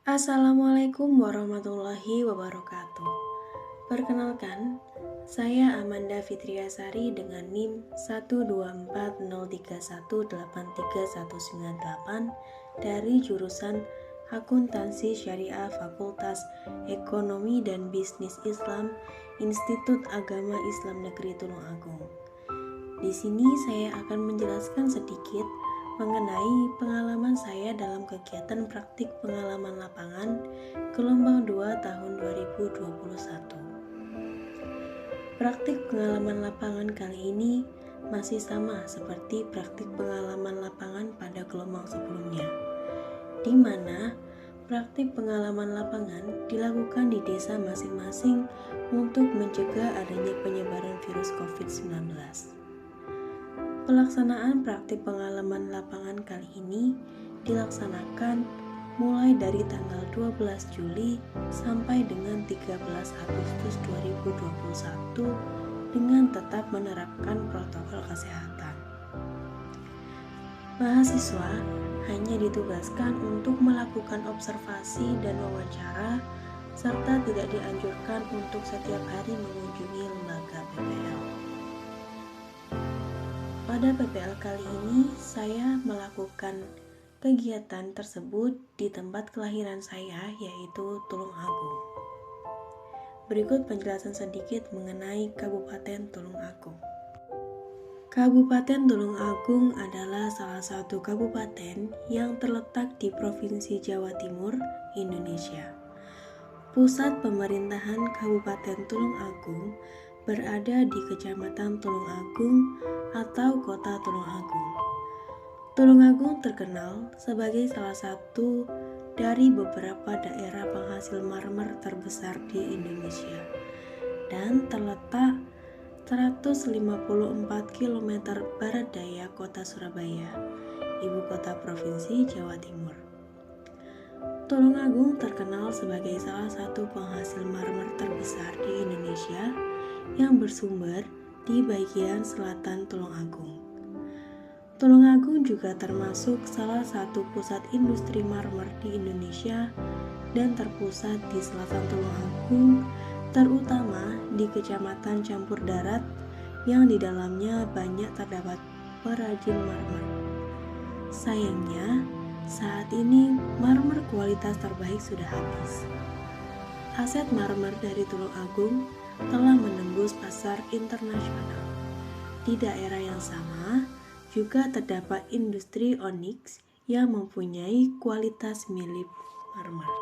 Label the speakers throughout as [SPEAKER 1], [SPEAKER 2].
[SPEAKER 1] Assalamualaikum warahmatullahi wabarakatuh. Perkenalkan, saya Amanda Fitriasari dengan NIM 12403183198 dari jurusan Akuntansi Syariah Fakultas Ekonomi dan Bisnis Islam Institut Agama Islam Negeri Tulungagung. Di sini saya akan menjelaskan sedikit mengenai pengalaman saya dalam kegiatan praktik pengalaman lapangan gelombang 2 tahun 2021. Praktik pengalaman lapangan kali ini masih sama seperti praktik pengalaman lapangan pada gelombang sebelumnya, di mana praktik pengalaman lapangan dilakukan di desa masing-masing untuk mencegah adanya penyebaran virus COVID-19. Pelaksanaan praktik pengalaman lapangan kali ini dilaksanakan mulai dari tanggal 12 Juli sampai dengan 13 Agustus 2021 dengan tetap menerapkan protokol kesehatan. Mahasiswa hanya ditugaskan untuk melakukan observasi dan wawancara serta tidak dianjurkan untuk setiap hari mengunjungi lembaga PPL. Pada PPL kali ini, saya melakukan kegiatan tersebut di tempat kelahiran saya, yaitu Tulungagung. Berikut penjelasan sedikit mengenai Kabupaten Tulungagung. Kabupaten Tulungagung adalah salah satu kabupaten yang terletak di Provinsi Jawa Timur, Indonesia. Pusat pemerintahan Kabupaten Tulungagung berada di Kecamatan Tulungagung atau Kota Tulungagung. Tulungagung terkenal sebagai salah satu dari beberapa daerah penghasil marmer terbesar di Indonesia dan terletak 154 km barat daya Kota Surabaya, ibu kota Provinsi Jawa Timur. Tulungagung terkenal sebagai salah satu penghasil marmer terbesar di Indonesia yang bersumber di bagian selatan Tulungagung. Tulungagung juga termasuk salah satu pusat industri marmer di Indonesia dan terpusat di selatan Tulungagung, terutama di Kecamatan Campur Darat yang di dalamnya banyak terdapat perajin marmer. Sayangnya, saat ini marmer kualitas terbaik sudah habis. Aset marmer dari Tulungagung telah menembus pasar internasional. Di daerah yang sama juga terdapat industri onyx yang mempunyai kualitas mirip marmer.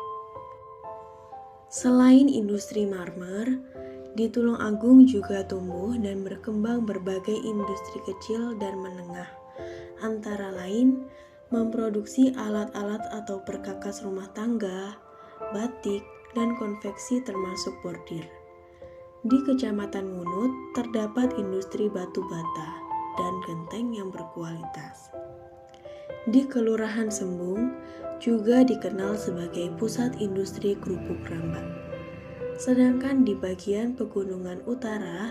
[SPEAKER 1] Selain industri marmer, di Tulungagung juga tumbuh dan berkembang berbagai industri kecil dan menengah, antara lain memproduksi alat-alat atau perkakas rumah tangga, batik, dan konveksi termasuk bordir. Di Kecamatan Ngunut terdapat industri batu bata dan genteng yang berkualitas. Di Kelurahan Sembung juga dikenal sebagai pusat industri kerupuk rambak. Sedangkan di bagian pegunungan utara,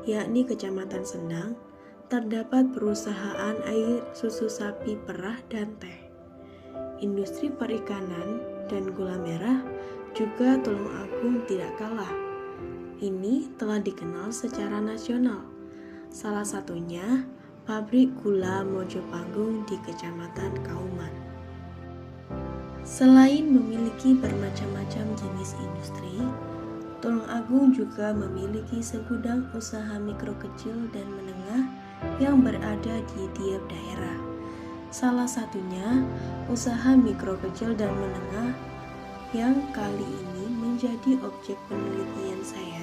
[SPEAKER 1] yakni Kecamatan Sendang, terdapat perusahaan air susu sapi perah dan teh. Industri perikanan dan gula merah juga Tulungagung tidak kalah. Ini telah dikenal secara nasional. Salah satunya pabrik gula Mojopanggung di Kecamatan Kauman. Selain memiliki bermacam-macam jenis industri, Tulungagung juga memiliki segudang usaha mikro kecil dan menengah yang berada di tiap daerah. Salah satunya usaha mikro kecil dan menengah yang kali ini menjadi objek penelitian saya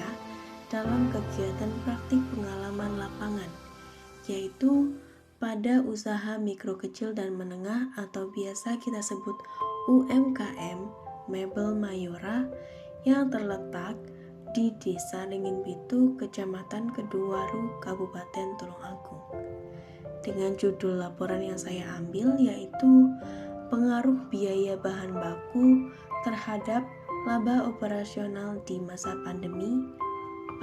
[SPEAKER 1] dalam kegiatan praktik pengalaman lapangan, yaitu pada usaha mikro kecil dan menengah atau biasa kita sebut UMKM Mebel Mayora yang terletak di Desa Ringin Pitu, Kecamatan Kedungwaru, Kabupaten Tulungagung. Dengan judul laporan yang saya ambil yaitu pengaruh biaya bahan baku terhadap laba operasional di masa pandemi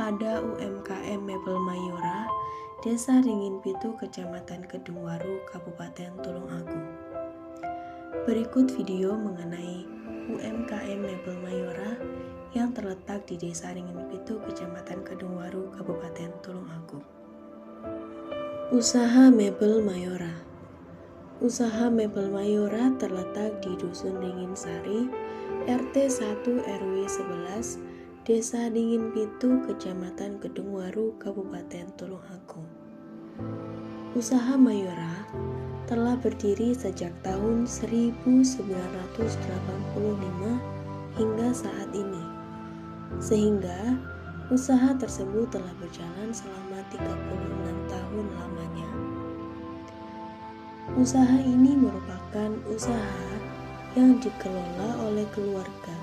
[SPEAKER 1] pada UMKM Mebel Mayora, Desa Ringin Pitu, Kecamatan Kedungwaru, Kabupaten Tulungagung. Berikut video mengenai UMKM Mebel Mayora yang terletak di Desa Ringin Pitu, Kecamatan Kedungwaru, Kabupaten Tulungagung. Usaha Mebel Mayora. Usaha Mebel Mayora terletak di Dusun Ringin Sari, RT 1 RW 11, Desa Ringin Pitu, Kecamatan Kedungwaru, Kabupaten Tulungagung. Usaha Mayora telah berdiri sejak tahun 1985 hingga saat ini, sehingga usaha tersebut telah berjalan selama 36 tahun lamanya. Usaha ini merupakan usaha yang dikelola oleh keluarga,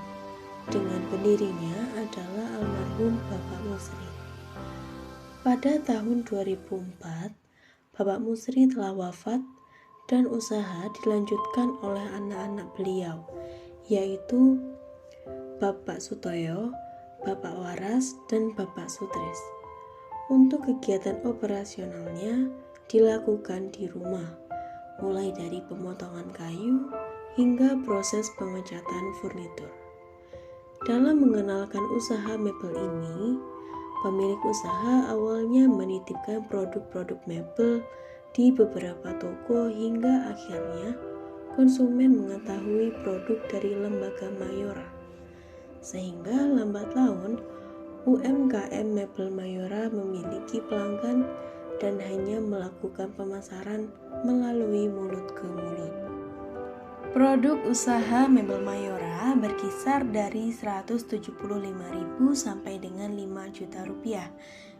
[SPEAKER 1] dengan pendirinya adalah almarhum Bapak Musri. Pada tahun 2004, Bapak Musri telah wafat dan usaha dilanjutkan oleh anak-anak beliau, yaitu Bapak Sutoyo, Bapak Waras, dan Bapak Sutris. Untuk kegiatan operasionalnya dilakukan di rumah, mulai dari pemotongan kayu hingga proses pengecatan furnitur. Dalam mengenalkan usaha mebel ini, pemilik usaha awalnya menitipkan produk-produk mebel di beberapa toko hingga akhirnya konsumen mengetahui produk dari lembaga Mayora. Sehingga lambat laun UMKM Mebel Mayora memiliki pelanggan dan hanya melakukan pemasaran melalui mulut ke mulut. Produk usaha Mebel Mayora berkisar dari 175.000 sampai dengan 5 juta rupiah,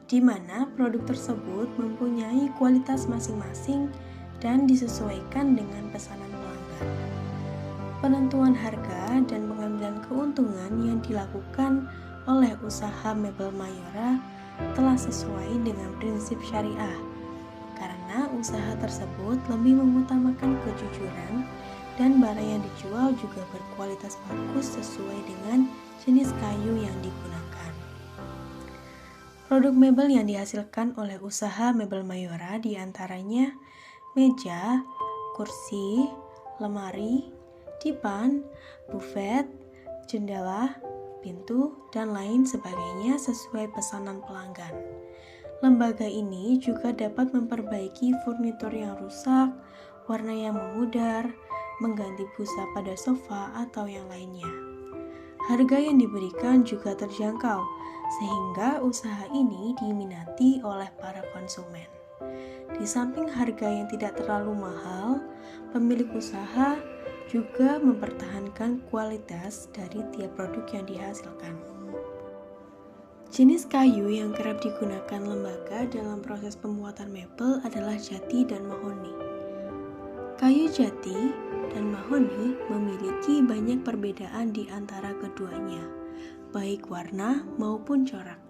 [SPEAKER 1] di mana produk tersebut mempunyai kualitas masing-masing dan disesuaikan dengan pesanan pelanggan. Penentuan harga dan pengambilan keuntungan yang dilakukan oleh usaha Mebel Mayora telah sesuai dengan prinsip syariah, karena usaha tersebut lebih mengutamakan kejujuran dan barang yang dijual juga berkualitas bagus sesuai dengan jenis kayu yang digunakan. Produk mebel yang dihasilkan oleh usaha Mebel Mayora diantaranya meja, kursi, lemari, dipan, buffet, jendela, pintu, dan lain sebagainya sesuai pesanan pelanggan. Lembaga ini juga dapat memperbaiki furnitur yang rusak, warna yang memudar, mengganti busa pada sofa, atau yang lainnya. Harga yang diberikan juga terjangkau, sehingga usaha ini diminati oleh para konsumen. Di samping harga yang tidak terlalu mahal, pemilik usaha juga mempertahankan kualitas dari tiap produk yang dihasilkan. Jenis kayu yang kerap digunakan lembaga dalam proses pembuatan mebel adalah jati dan mahoni. Kayu jati dan mahoni memiliki banyak perbedaan di antara keduanya, baik warna maupun corak.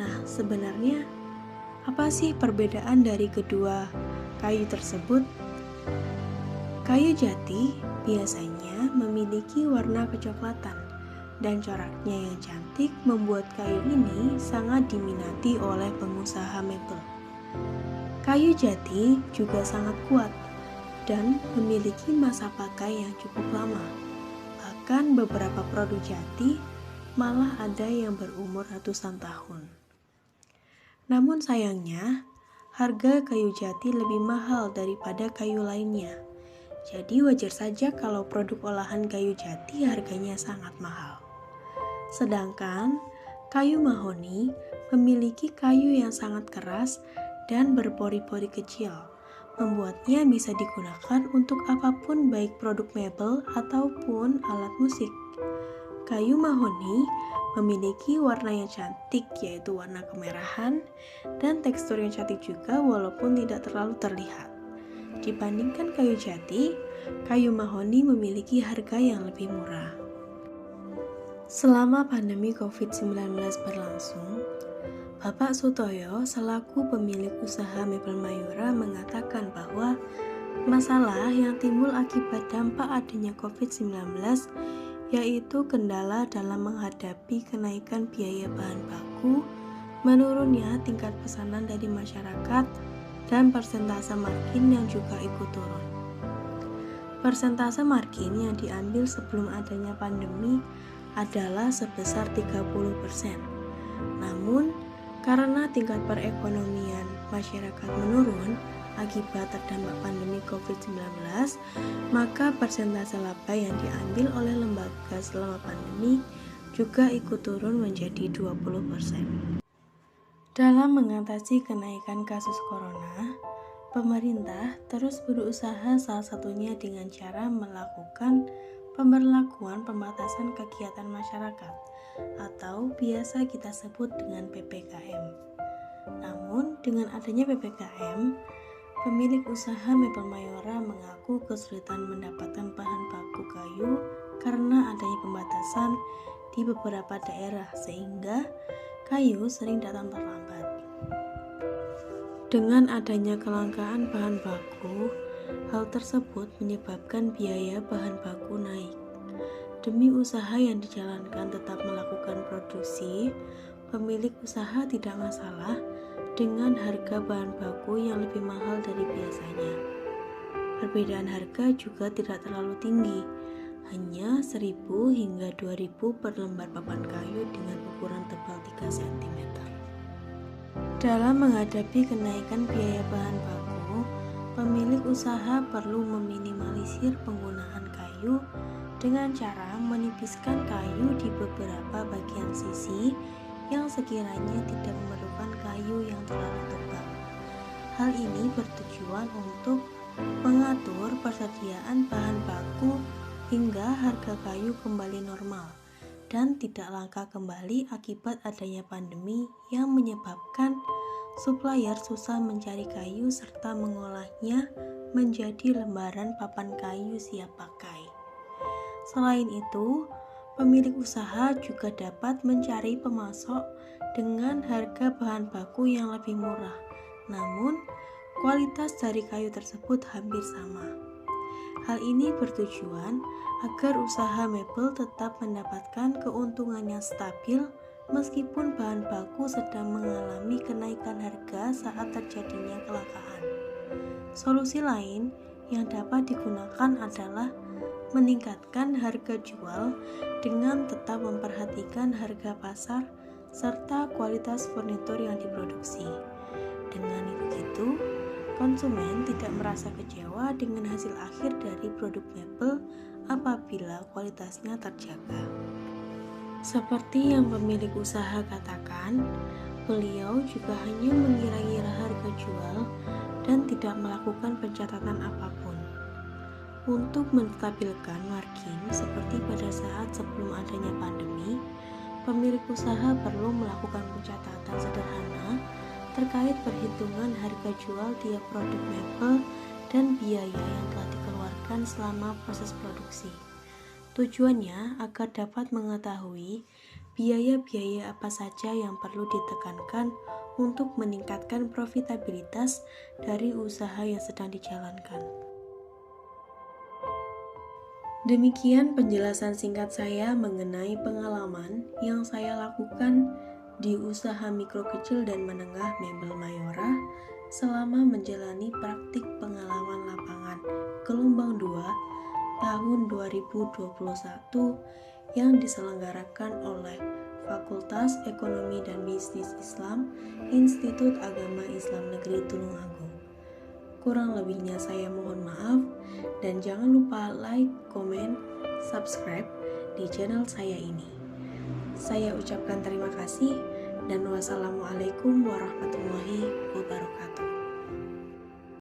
[SPEAKER 1] Nah, sebenarnya apa sih perbedaan dari kedua kayu tersebut? Kayu jati biasanya memiliki warna kecoklatan dan coraknya yang cantik membuat kayu ini sangat diminati oleh pengusaha mebel. Kayu jati juga sangat kuat dan memiliki masa pakai yang cukup lama. Bahkan beberapa produk jati malah ada yang berumur ratusan tahun. Namun sayangnya, harga kayu jati lebih mahal daripada kayu lainnya. Jadi wajar saja kalau produk olahan kayu jati harganya sangat mahal. Sedangkan kayu mahoni memiliki kayu yang sangat keras dan berpori-pori kecil, membuatnya bisa digunakan untuk apapun, baik produk mebel ataupun alat musik. Kayu mahoni memiliki warna yang cantik, yaitu warna kemerahan, dan tekstur yang cantik juga walaupun tidak terlalu terlihat. Dibandingkan kayu jati, kayu mahoni memiliki harga yang lebih murah. Selama pandemi COVID-19 berlangsung, Bapak Sutoyo selaku pemilik usaha Mebel Mayora mengatakan bahwa masalah yang timbul akibat dampak adanya COVID-19 yaitu kendala dalam menghadapi kenaikan biaya bahan baku, menurunnya tingkat pesanan dari masyarakat, dan persentase margin yang juga ikut turun. Persentase margin yang diambil sebelum adanya pandemi adalah sebesar 30%. Namun, karena tingkat perekonomian masyarakat menurun akibat terdampak pandemi COVID-19, maka persentase laba yang diambil oleh lembaga selama pandemi juga ikut turun menjadi 20%. Dalam mengatasi kenaikan kasus corona, pemerintah terus berusaha, salah satunya dengan cara melakukan pemberlakuan pembatasan kegiatan masyarakat atau biasa kita sebut dengan PPKM. Namun, dengan adanya PPKM, pemilik usaha Mebel Mayora mengaku kesulitan mendapatkan bahan baku kayu karena adanya pembatasan di beberapa daerah, sehingga kayu sering datang terlambat. Dengan adanya kelangkaan bahan baku, hal tersebut menyebabkan biaya bahan baku naik. Demi usaha yang dijalankan tetap melakukan produksi, pemilik usaha tidak masalah dengan harga bahan baku yang lebih mahal dari biasanya. Perbedaan harga juga tidak terlalu tinggi, hanya 1.000 hingga 2.000 per lembar papan kayu dengan ukuran tebal 3 cm. Dalam menghadapi kenaikan biaya bahan baku, pemilik usaha perlu meminimalisir penggunaan kayu dengan cara menipiskan kayu di beberapa bagian sisi yang sekiranya tidak memerlukan kayu yang terlalu tebal. Hal ini bertujuan untuk mengatur persediaan bahan baku hingga harga kayu kembali normal dan tidak langka kembali akibat adanya pandemi yang menyebabkan supplier susah mencari kayu serta mengolahnya menjadi lembaran papan kayu siap pakai. Selain itu, pemilik usaha juga dapat mencari pemasok dengan harga bahan baku yang lebih murah, namun kualitas dari kayu tersebut hampir sama. Hal ini bertujuan agar usaha mebel tetap mendapatkan keuntungan yang stabil meskipun bahan baku sedang mengalami kenaikan harga saat terjadinya kelangkaan. Solusi lain yang dapat digunakan adalah meningkatkan harga jual dengan tetap memperhatikan harga pasar serta kualitas furnitur yang diproduksi. Dengan begitu, konsumen tidak merasa kecewa dengan hasil akhir dari produk mebel apabila kualitasnya terjaga. Seperti yang pemilik usaha katakan, beliau juga hanya mengira-ngira harga jual dan tidak melakukan pencatatan apapun. Untuk menstabilkan margin seperti pada saat sebelum adanya pandemi, pemilik usaha perlu melakukan pencatatan sederhana terkait perhitungan harga jual tiap produk mebel dan biaya yang telah dikeluarkan selama proses produksi. Tujuannya agar dapat mengetahui biaya-biaya apa saja yang perlu ditekankan untuk meningkatkan profitabilitas dari usaha yang sedang dijalankan. Demikian penjelasan singkat saya mengenai pengalaman yang saya lakukan di usaha mikro kecil dan menengah Mebel Mayora selama menjalani praktik pengalaman lapangan gelombang 2 tahun 2021 yang diselenggarakan oleh Fakultas Ekonomi dan Bisnis Islam Institut Agama Islam Negeri Tulungagung. Kurang lebihnya saya mohon maaf dan jangan lupa like, komen, subscribe di channel saya ini. Saya ucapkan terima kasih dan wassalamualaikum warahmatullahi